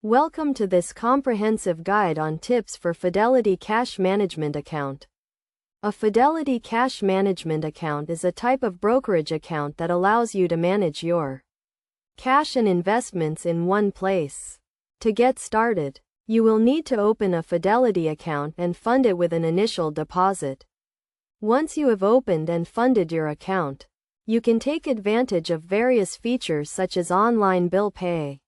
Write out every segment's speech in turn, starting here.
Welcome to this comprehensive guide on tips for Fidelity Cash Management Account. A Fidelity Cash Management Account is a type of brokerage account that allows you to manage your cash and investments in one place. To get started, you will need to open a Fidelity account and fund it with an initial deposit. Once you have opened and funded your account, you can take advantage of various features such as online bill pay,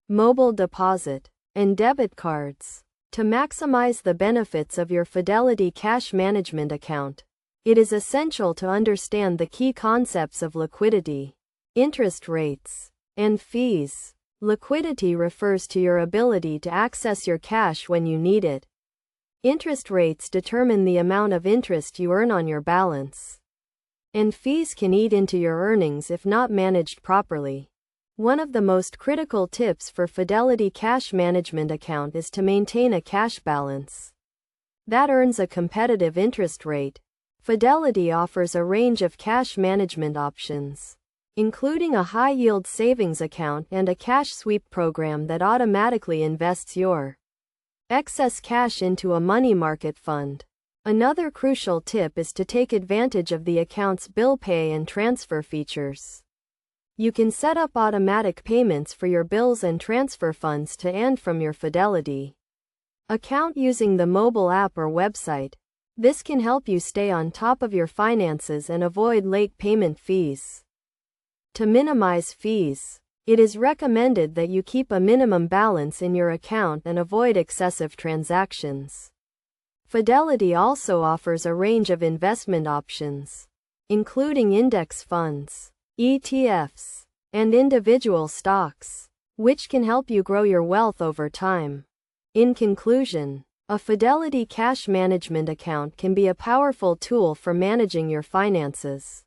mobile deposit, and debit cards. To maximize the benefits of your Fidelity Cash Management account, it is essential to understand the key concepts of liquidity, interest rates, and fees. Liquidity refers to your ability to access your cash when you need it. Interest rates determine the amount of interest you earn on your balance, and fees can eat into your earnings if not managed properly. One of the most critical tips for Fidelity Cash Management account is to maintain a cash balance that earns a competitive interest rate. Fidelity offers a range of cash management options, including a high-yield savings account and a cash sweep program that automatically invests your excess cash into a money market fund. Another crucial tip is to take advantage of the account's bill pay and transfer features. You can set up automatic payments for your bills and transfer funds to and from your Fidelity account using the mobile app or website. This can help you stay on top of your finances and avoid late payment fees. To minimize fees, it is recommended that you keep a minimum balance in your account and avoid excessive transactions. Fidelity also offers a range of investment options, including index funds, ETFs, and individual stocks, which can help you grow your wealth over time. In conclusion, a Fidelity Cash Management account can be a powerful tool for managing your finances,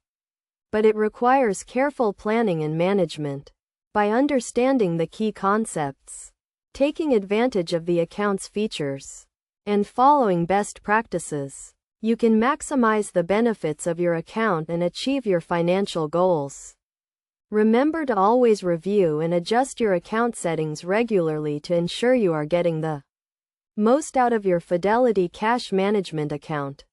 but it requires careful planning and management. By understanding the key concepts, taking advantage of the account's features, and following best practices, you can maximize the benefits of your account and achieve your financial goals. Remember to always review and adjust your account settings regularly to ensure you are getting the most out of your Fidelity Cash Management account.